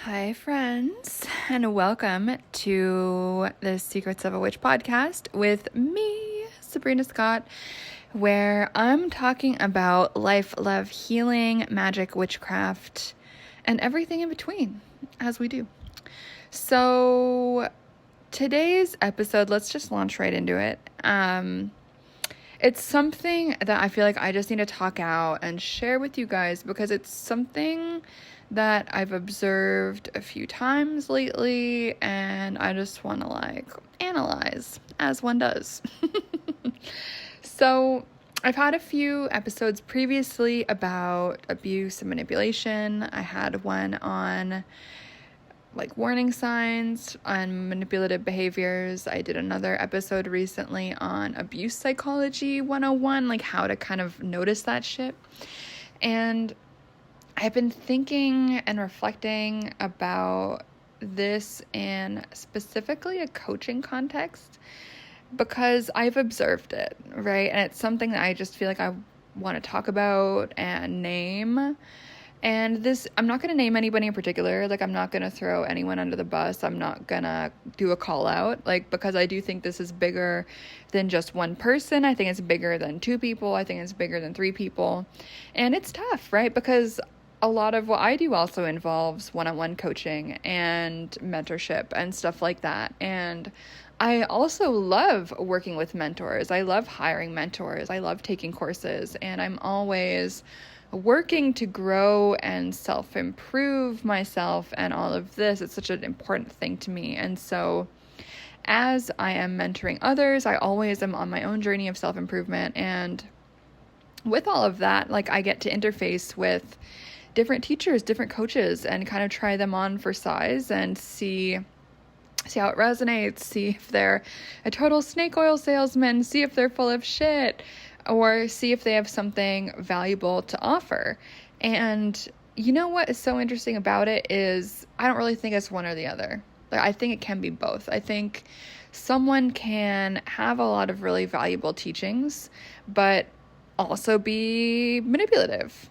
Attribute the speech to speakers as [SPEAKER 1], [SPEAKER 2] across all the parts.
[SPEAKER 1] Hi, friends, and welcome to the Secrets of a Witch podcast with me, Sabrina Scott, where I'm talking about life, love, healing, magic, witchcraft, and everything in between, as we do. So, today's episode, let's just launch right into it. It's something that I feel like I just need to talk out and share with you guys because it's something that I've observed a few times lately and I just want to analyze as one does. So, I've had a few episodes previously about abuse and manipulation. I had one on warning signs on manipulative behaviors. I did another episode recently on abuse psychology 101, like how to kind of notice that shit. And I've been thinking and reflecting about this in specifically a coaching context because I've observed it, right? And it's something that I just feel like I want to talk about and name. And this, I'm not going to name anybody in particular. I'm not going to throw anyone under the bus. I'm not going to do a call out, because I do think this is bigger than just one person. I think it's bigger than two people. I think it's bigger than three people. And it's tough, right? Because a lot of what I do also involves one-on-one coaching and mentorship and stuff like that. And I also love working with mentors. I love hiring mentors. I love taking courses. And I'm always working to grow and self-improve myself and all of this. It's such an important thing to me. And so as I am mentoring others, I always am on my own journey of self-improvement. And with all of that, I get to interface with different teachers, different coaches, and kind of try them on for size and see how it resonates, see if they're a total snake oil salesman, see if they're full of shit, or see if they have something valuable to offer. And you know what is so interesting about it is I don't really think it's one or the other. I think it can be both. I think someone can have a lot of really valuable teachings, but also be manipulative.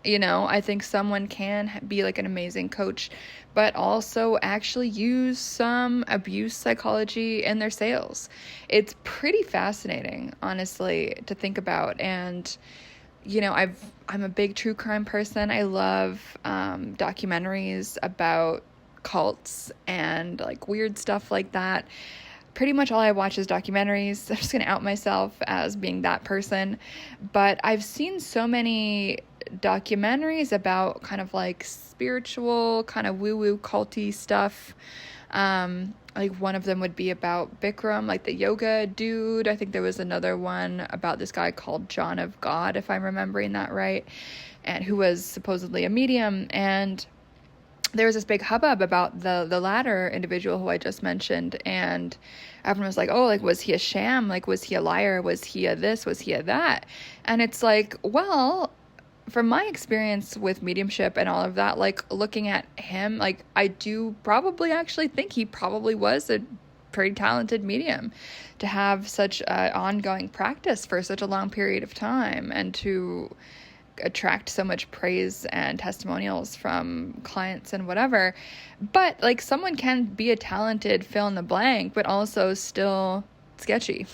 [SPEAKER 1] I think someone can be an amazing coach, but also actually use some abuse psychology in their sales. It's pretty fascinating, honestly, to think about. And, I'm a big true crime person. I love documentaries about cults and weird stuff like that. Pretty much all I watch is documentaries. I'm just going to out myself as being that person. But I've seen so many documentaries about kind of spiritual, kind of woo-woo culty stuff. One of them would be about Bikram, the yoga dude. I think there was another one about this guy called John of God, if I'm remembering that right, and who was supposedly a medium. And there was this big hubbub about the latter individual who I just mentioned, and everyone was like, oh, was he a sham? Was he a liar? Was he a this? Was he a that? And it's well, from my experience with mediumship and all of that, looking at him, I do probably actually think he probably was a pretty talented medium to have such an ongoing practice for such a long period of time and to attract so much praise and testimonials from clients and whatever. But someone can be a talented fill in the blank, but also still sketchy.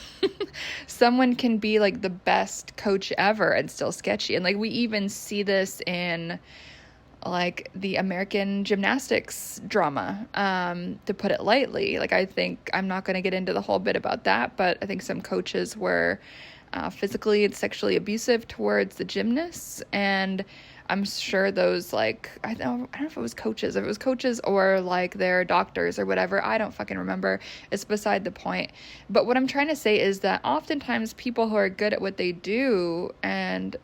[SPEAKER 1] Someone can be the best coach ever and still sketchy. And we even see this in the American gymnastics drama, to put it lightly. I think I'm not going to get into the whole bit about that, but I think some coaches were physically and sexually abusive towards the gymnasts, and I'm sure those I don't know if it was coaches or their doctors or whatever. I don't fucking remember. It's beside the point. But what I'm trying to say is that oftentimes people who are good at what they do and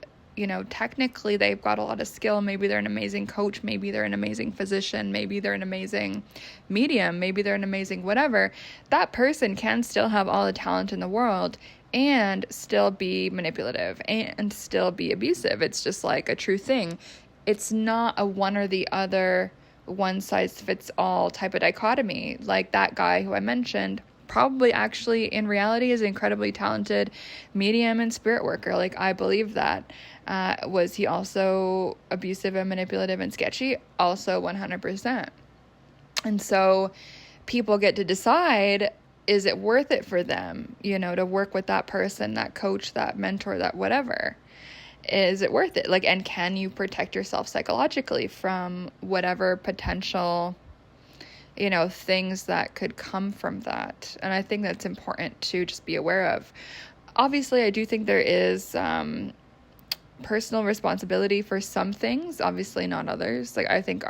[SPEAKER 1] technically they've got a lot of skill. Maybe they're an amazing coach. Maybe they're an amazing physician. Maybe they're an amazing medium. Maybe they're an amazing whatever. That person can still have all the talent in the world and still be manipulative and still be abusive. It's just a true thing. It's not a one or the other, one size fits all type of dichotomy. That guy who I mentioned probably actually in reality is an incredibly talented medium and spirit worker. Like, I believe that. Was he also abusive and manipulative and sketchy? Also 100%. And so people get to decide, is it worth it for them, to work with that person, that coach, that mentor, that whatever? Is it worth it? Like, and can you protect yourself psychologically from whatever potential, things that could come from that? And I think that's important to just be aware of. Obviously, I do think there is personal responsibility for some things, obviously not others. Like, I think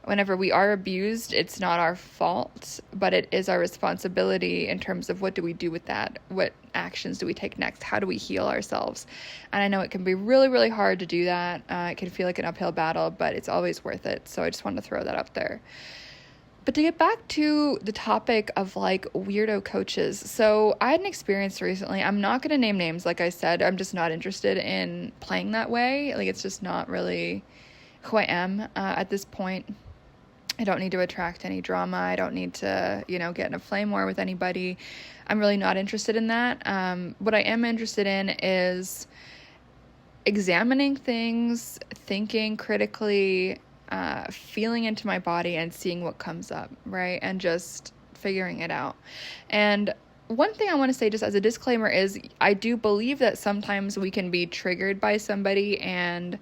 [SPEAKER 1] whenever we are abused, it's not our fault, but it is our responsibility in terms of what do we do with that? What actions do we take next? How do we heal ourselves? And I know it can be really, really hard to do that. It can feel like an uphill battle, but it's always worth it. So I just wanted to throw that out there. But to get back to the topic of like weirdo coaches. So I had an experience recently. I'm not going to name names. Like I said, I'm just not interested in playing that way. Like, it's just not really who I am at this point. I don't need to attract any drama. I don't need to, get in a flame war with anybody. I'm really not interested in that. What I am interested in is examining things, thinking critically, feeling into my body and seeing what comes up, right? And just figuring it out. And one thing I want to say just as a disclaimer is I do believe that sometimes we can be triggered by somebody, and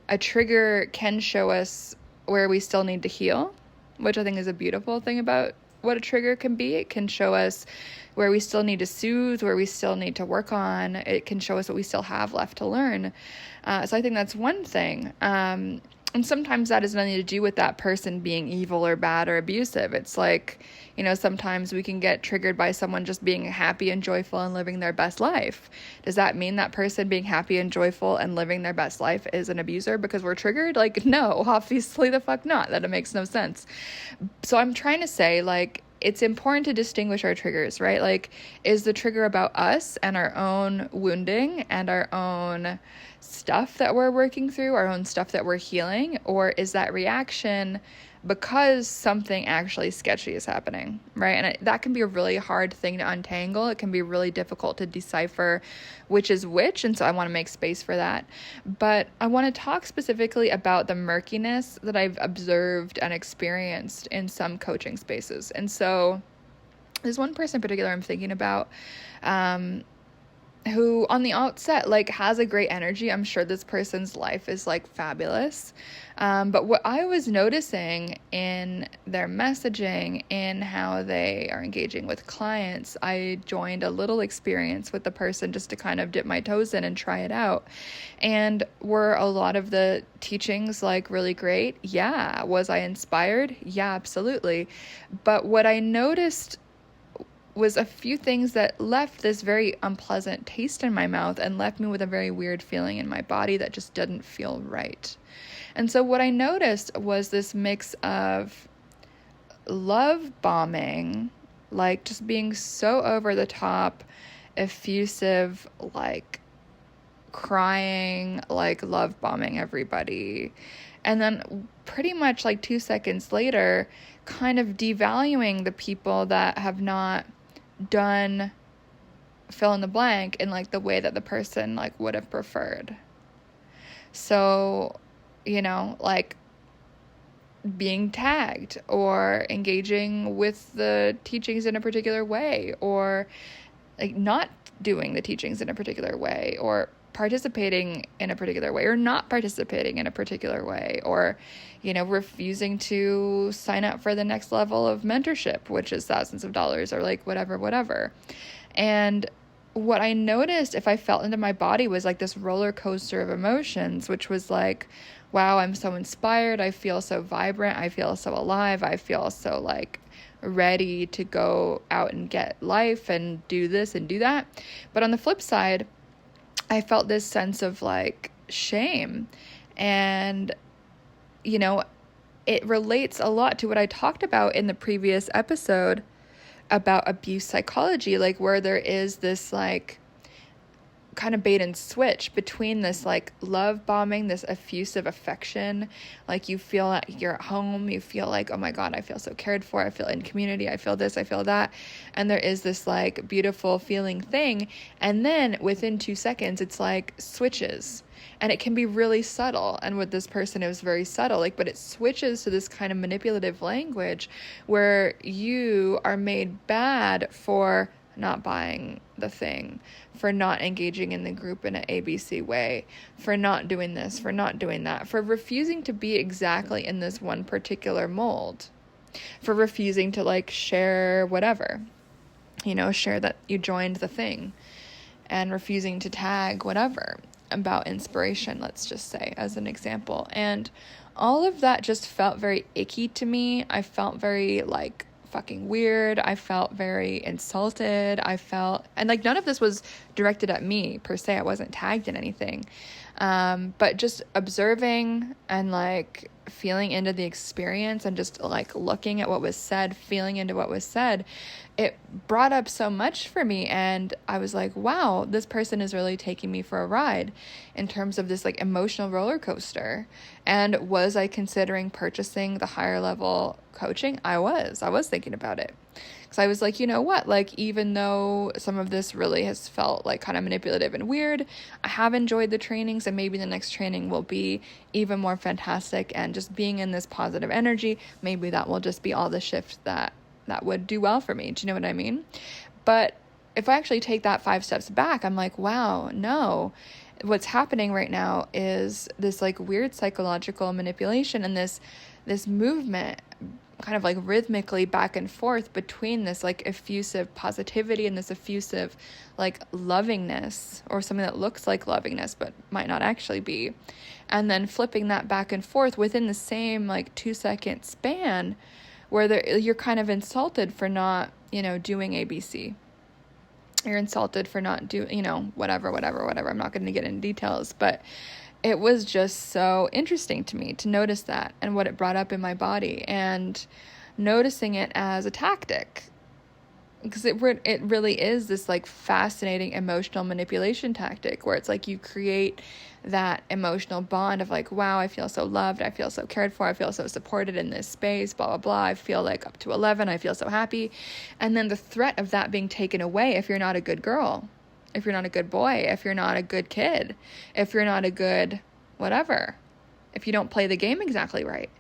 [SPEAKER 1] a trigger can show us where we still need to heal, which I think is a beautiful thing about what a trigger can be. It can show us where we still need to soothe, where we still need to work on. It can show us what we still have left to learn. So I think that's one thing. And sometimes that has nothing to do with that person being evil or bad or abusive. It's like, sometimes we can get triggered by someone just being happy and joyful and living their best life. Does that mean that person being happy and joyful and living their best life is an abuser because we're triggered? Like, no, obviously the fuck not. That makes no sense. So I'm trying to say, like, it's important to distinguish our triggers, right? Like, is the trigger about us and our own wounding and our own stuff that we're working through, our own stuff that we're healing? Or is that reaction because something actually sketchy is happening, right? And that can be a really hard thing to untangle. It can be really difficult to decipher which is which, and so I want to make space for that. But I want to talk specifically about the murkiness that I've observed and experienced in some coaching spaces. And so there's one person in particular I'm thinking about, who on the outset, like, has a great energy. I'm sure this person's life is like fabulous. But what I was noticing in their messaging, in how they are engaging with clients, I joined a little experience with the person just to kind of dip my toes in and try it out. And were a lot of the teachings like really great? Yeah. Was I inspired? Yeah, absolutely. But what I noticed was a few things that left this very unpleasant taste in my mouth and left me with a very weird feeling in my body that just didn't feel right. And so what I noticed was this mix of love bombing, like just being so over the top, effusive, like crying, like love bombing everybody. And then pretty much like 2 seconds later, kind of devaluing the people that have not done fill in the blank in like the way that the person like would have preferred. So, like being tagged or engaging with the teachings in a particular way, or like not doing the teachings in a particular way, or participating in a particular way or not participating in a particular way, or, refusing to sign up for the next level of mentorship, which is thousands of dollars, or like whatever. And what I noticed, if I felt into my body, was like this roller coaster of emotions, which was like, wow, I'm so inspired. I feel so vibrant. I feel so alive. I feel so like ready to go out and get life and do this and do that. But on the flip side, I felt this sense of like shame, and, it relates a lot to what I talked about in the previous episode about abuse psychology, like where there is this like kind of bait and switch between this like love bombing, this effusive affection, like you feel like you're at home, you feel like, oh my God, I feel so cared for, I feel in community, I feel this, I feel that, and there is this like beautiful feeling thing, and then within 2 seconds it's like switches, and it can be really subtle, and with this person it was very subtle, like, but it switches to this kind of manipulative language where you are made bad for not buying the thing, for not engaging in the group in an ABC way, for not doing this, for not doing that, for refusing to be exactly in this one particular mold, for refusing to like share whatever, share that you joined the thing, and refusing to tag whatever about inspiration, let's just say, as an example. And all of that just felt very icky to me. I felt very like fucking weird. I felt very insulted. And like none of this was directed at me per se. I wasn't tagged in anything. But just observing and like feeling into the experience and just like looking at what was said, feeling into what was said, it brought up so much for me. And I was like, wow, this person is really taking me for a ride in terms of this like emotional roller coaster. And was I considering purchasing the higher level coaching? I was thinking about it. Because I was like, you know what, like, even though some of this really has felt like kind of manipulative and weird, I have enjoyed the trainings, and maybe the next training will be even more fantastic, and just being in this positive energy, maybe that will just be all the shift that would do well for me. Do you know what I mean? But if I actually take that 5 steps back, I'm like, wow, no, what's happening right now is this like weird psychological manipulation and this movement kind of like rhythmically back and forth between this like effusive positivity and this effusive like lovingness, or something that looks like lovingness but might not actually be, and then flipping that back and forth within the same like 2-second span, where you're kind of insulted for not doing ABC. You're insulted for not doing whatever. I'm not going to get into details, but it was just so interesting to me to notice that and what it brought up in my body, and noticing it as a tactic, because it really is this like fascinating emotional manipulation tactic where it's like you create that emotional bond of like, wow, I feel so loved, I feel so cared for, I feel so supported in this space, blah, blah, blah. I feel like up to 11, I feel so happy. And then the threat of that being taken away if you're not a good girl, if you're not a good boy, if you're not a good kid, if you're not a good whatever, if you don't play the game exactly right.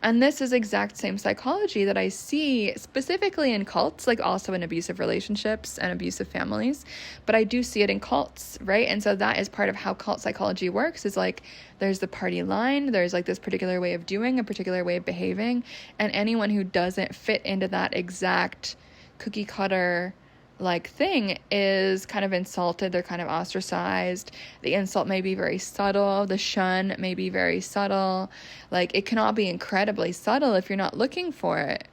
[SPEAKER 1] And this is exact same psychology that I see specifically in cults, like also in abusive relationships and abusive families, but I do see it in cults, right? And so that is part of how cult psychology works, is like there's the party line, there's like this particular way of doing, a particular way of behaving, and anyone who doesn't fit into that exact cookie cutter like thing is kind of insulted, they're kind of ostracized. The insult may be very subtle, the shun may be very subtle, like it can all be incredibly subtle if you're not looking for it.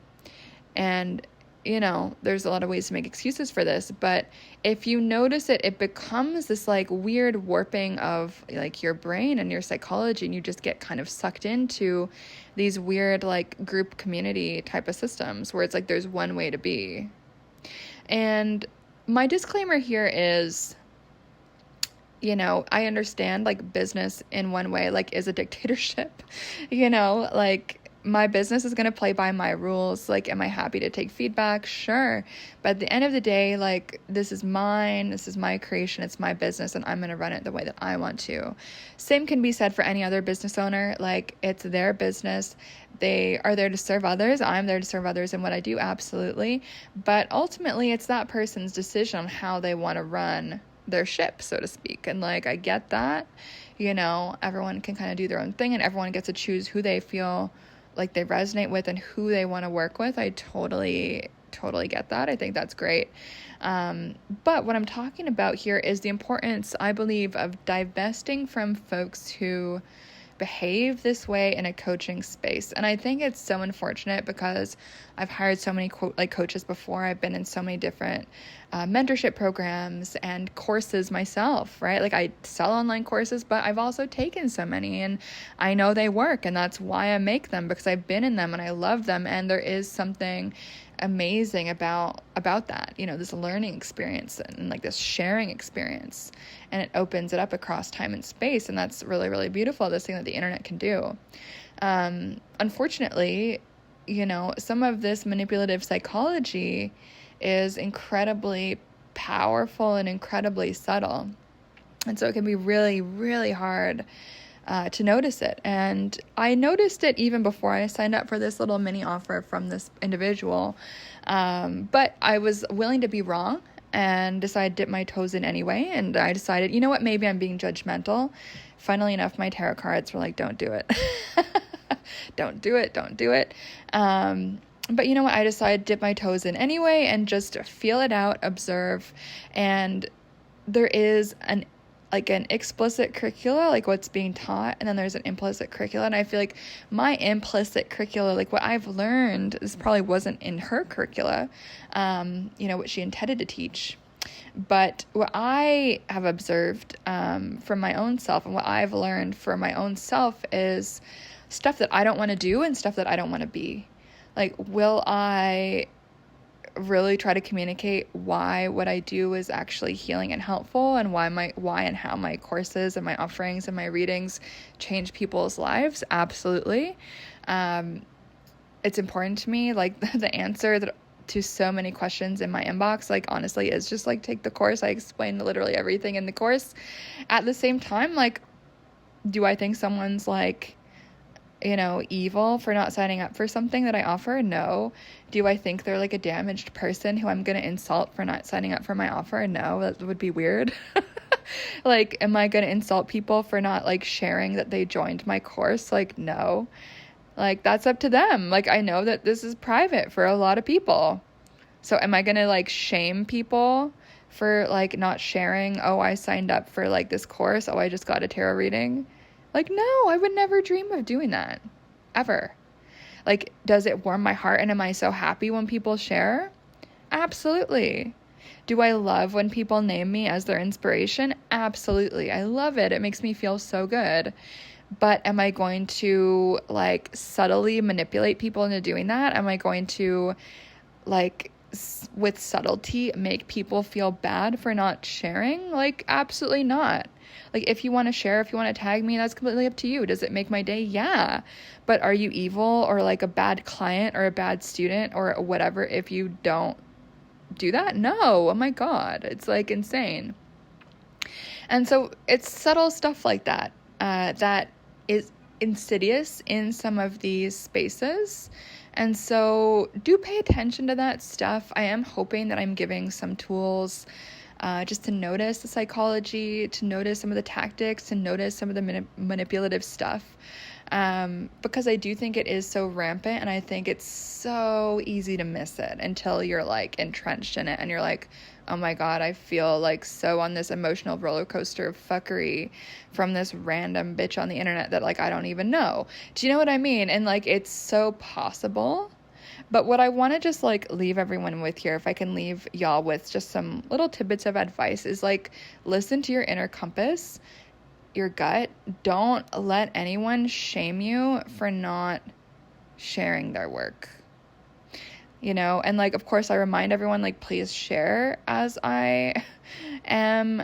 [SPEAKER 1] And there's a lot of ways to make excuses for this, but if you notice it, it becomes this like weird warping of like your brain and your psychology, and you just get kind of sucked into these weird like group community type of systems where it's like there's one way to be. And my disclaimer here is, I understand like business in one way, like is a dictatorship, like my business is going to play by my rules. Like, am I happy to take feedback? Sure. But at the end of the day, like, this is mine. This is my creation. It's my business, and I'm going to run it the way that I want to. Same can be said for any other business owner. Like, it's their business. They are there to serve others. I'm there to serve others in what I do. Absolutely. But ultimately, it's that person's decision on how they want to run their ship, so to speak. And like, I get that, everyone can kind of do their own thing, and everyone gets to choose who they feel like they resonate with and who they want to work with. I totally get that. I think that's great. But what I'm talking about here is the importance, I believe, of divesting from folks who behave this way in a coaching space. And I think it's so unfortunate because I've hired so many coaches before. I've been in so many different mentorship programs and courses myself, right? Like, I sell online courses, but I've also taken so many, and I know they work, and that's why I make them, because I've been in them and I love them. And there is something amazing about that, this learning experience and like this sharing experience, and it opens it up across time and space. And that's really, really beautiful, this thing that the internet can do. Unfortunately, some of this manipulative psychology is incredibly powerful and incredibly subtle. And so it can be really, really hard to notice it. And I noticed it even before I signed up for this little mini offer from this individual. But I was willing to be wrong and decided to dip my toes in anyway. And I decided, you know what, maybe I'm being judgmental. Funnily enough, my tarot cards were like, don't do it. Don't do it. Don't do it. But you know what? I decided to dip my toes in anyway and just feel it out, observe. And there is an explicit curricula, like what's being taught, and then there's an implicit curricula. And I feel like my implicit curricula, like what I've learned, this probably wasn't in her curricula, what she intended to teach. But what I have observed from my own self, and what I've learned for my own self, is stuff that I don't want to do and stuff that I don't want to be. Like, will I really try to communicate why what I do is actually healing and helpful, and why and how my courses and my offerings and my readings change people's lives? Absolutely. It's important to me. Like, the answer to so many questions in my inbox, like, honestly, is just like, take the course. I explain literally everything in the course. At the same time, like, do I think someone's like, evil for not signing up for something that I offer? No. Do I think they're like a damaged person who I'm going to insult for not signing up for my offer? No, that would be weird. Like, am I going to insult people for not like sharing that they joined my course? Like, no. Like, that's up to them. Like, I know that this is private for a lot of people. So am I going to like shame people for like not sharing? Oh, I signed up for like this course. Oh, I just got a tarot reading. Like, no, I would never dream of doing that, ever. Like, does it warm my heart, and am I so happy when people share? Absolutely. Do I love when people name me as their inspiration? Absolutely. I love it. It makes me feel so good. But am I going to, like, subtly manipulate people into doing that? Am I going to, like, with subtlety, make people feel bad for not sharing? Like, absolutely not. Like, if you want to share, if you want to tag me, that's completely up to you. Does it make my day? Yeah. But are you evil or like a bad client or a bad student or whatever if you don't do that? No. Oh my God. It's like insane. And so it's subtle stuff like that that is insidious in some of these spaces. And so do pay attention to that stuff. I am hoping that I'm giving some tools just to notice the psychology, to notice some of the tactics, to notice some of the manipulative stuff. Because I do think it is so rampant, and I think it's so easy to miss it until you're like entrenched in it and you're like, oh my God, I feel like so on this emotional roller coaster of fuckery from this random bitch on the internet that like I don't even know. Do you know what I mean? And like, it's so possible. But what I want to just like leave everyone with here, if I can leave y'all with just some little tidbits of advice, is like, listen to your inner compass, your gut. Don't let anyone shame you for not sharing their work. And like, of course, I remind everyone, like, please share as I am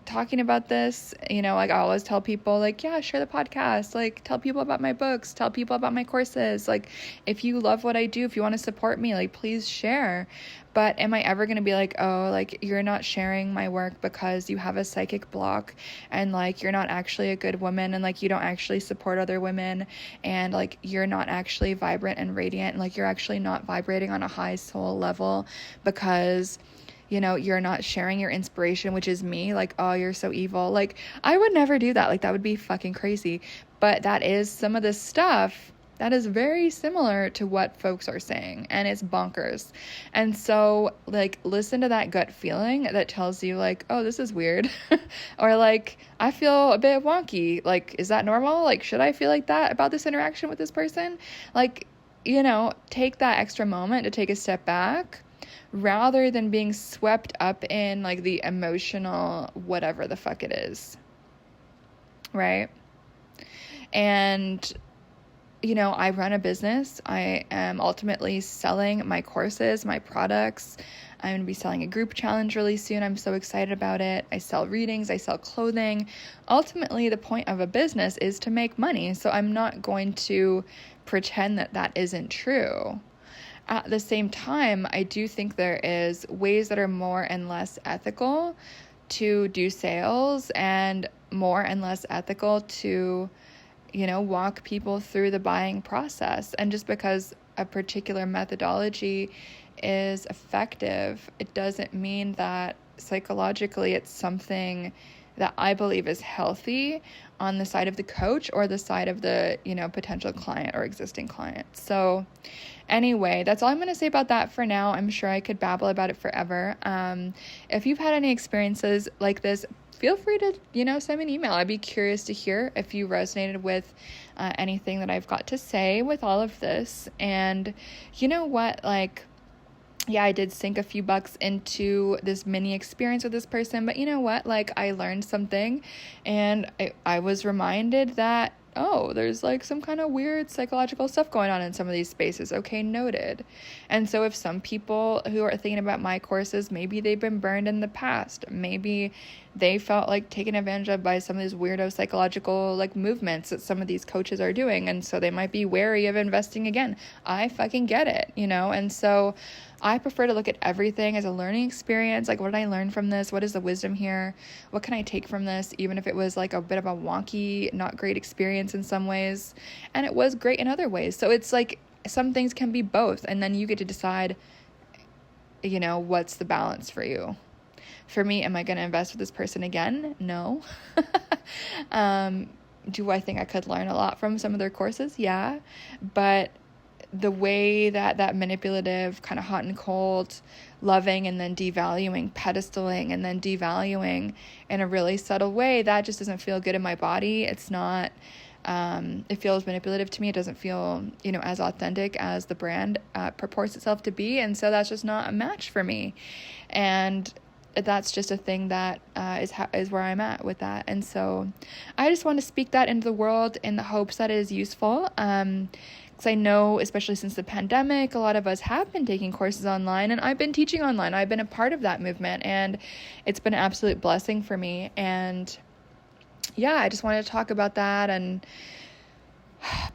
[SPEAKER 1] talking about this. Like, I always tell people, like, yeah, share the podcast, like, tell people about my books, tell people about my courses. Like, if you love what I do, if you want to support me, like, please share. But am I ever going to be like, oh, like, you're not sharing my work because you have a psychic block, and like, you're not actually a good woman, and like, you don't actually support other women, and like, you're not actually vibrant and radiant, and like, you're actually not vibrating on a high soul level because you're not sharing your inspiration, which is me. Like, oh, you're so evil. Like, I would never do that. Like, that would be fucking crazy. But that is some of the stuff that is very similar to what folks are saying, and it's bonkers. And so, like, listen to that gut feeling that tells you, like, oh, this is weird. Or like, I feel a bit wonky. Like, is that normal? Like, should I feel like that about this interaction with this person? Like, take that extra moment to take a step back, rather than being swept up in like the emotional whatever the fuck it is, right? And I run a business. I am ultimately selling my courses, my products. I'm going to be selling a group challenge really soon. I'm so excited about it. I sell readings, I sell clothing. Ultimately, the point of a business is to make money. So I'm not going to pretend that that isn't true. At the same time, I do think there is ways that are more and less ethical to do sales, and more and less ethical to walk people through the buying process. And just because a particular methodology is effective, it doesn't mean that psychologically it's something that I believe is healthy on the side of the coach or the side of the, potential client or existing client. So anyway, that's all I'm going to say about that for now. I'm sure I could babble about it forever. If you've had any experiences like this, feel free to, send me an email. I'd be curious to hear if you resonated with anything that I've got to say with all of this. And you know what, yeah, I did sink a few bucks into this mini experience with this person, but you know what? I learned something, and I was reminded that, oh, there's some kind of weird psychological stuff going on in some of these spaces. Okay, noted. And so if some people who are thinking about my courses, maybe they've been burned in the past, maybe they felt taken advantage of by some of these weirdo psychological movements that some of these coaches are doing, and so they might be wary of investing again. I fucking get it, and so I prefer to look at everything as a learning experience. What did I learn from this? What is the wisdom here? What can I take from this? Even if it was a bit of a wonky, not great experience in some ways, and it was great in other ways. So it's some things can be both, and then you get to decide, what's the balance for you. For me, am I going to invest with this person again? No. Do I think I could learn a lot from some of their courses? Yeah. But the way that manipulative, kind of hot and cold, loving and then devaluing, pedestaling and then devaluing in a really subtle way, that just doesn't feel good in my body. It's not, it feels manipulative to me. It doesn't feel, as authentic as the brand purports itself to be. And so that's just not a match for me. And that's just a thing that is where I'm at with that. And so I just want to speak that into the world in the hopes that it is useful. Because I know, especially since the pandemic, a lot of us have been taking courses online, and I've been teaching online. I've been a part of that movement, and it's been an absolute blessing for me. And yeah, I just wanted to talk about that and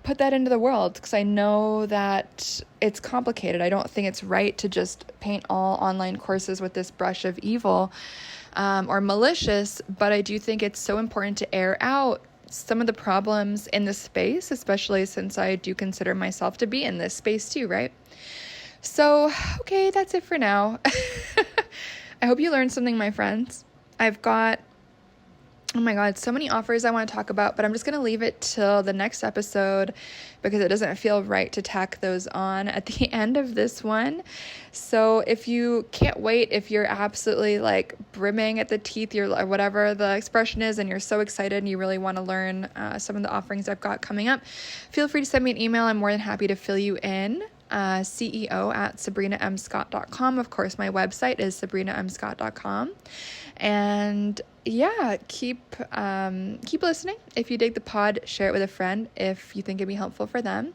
[SPEAKER 1] put that into the world, because I know that it's complicated. I don't think it's right to just paint all online courses with this brush of evil or malicious, but I do think it's so important to air out some of the problems in this space, especially since I do consider myself to be in this space too, right? So, okay, that's it for now. I hope you learned something, my friends. I've got, oh my God, so many offers I want to talk about, but I'm just going to leave it till the next episode because it doesn't feel right to tack those on at the end of this one. So if you can't wait, if you're absolutely brimming at the teeth, or whatever the expression is, and you're so excited and you really want to learn some of the offerings I've got coming up, feel free to send me an email. I'm more than happy to fill you in. CEO@sabrinamscott.com. Of course, my website is sabrinamscott.com. And yeah, keep listening. If you dig the pod, share it with a friend if you think it'd be helpful for them.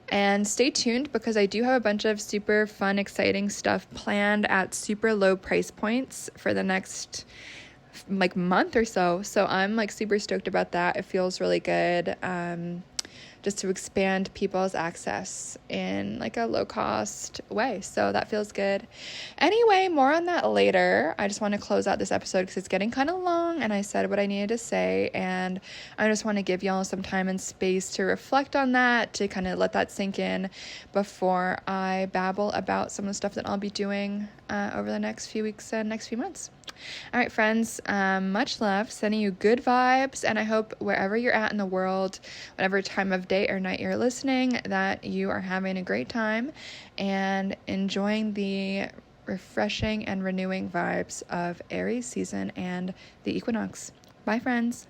[SPEAKER 1] And stay tuned, because I do have a bunch of super fun, exciting stuff planned at super low price points for the next month or so. So I'm super stoked about that. It feels really good. Just to expand people's access in a low cost way. So that feels good. Anyway, more on that later. I just want to close out this episode because it's getting kind of long, and I said what I needed to say, and I just want to give y'all some time and space to reflect on that, to kind of let that sink in before I babble about some of the stuff that I'll be doing over the next few weeks and next few months. All right, friends, much love, sending you good vibes, and I hope wherever you're at in the world, whatever time of day or night you're listening, that you are having a great time and enjoying the refreshing and renewing vibes of Aries season and the equinox. Bye, friends.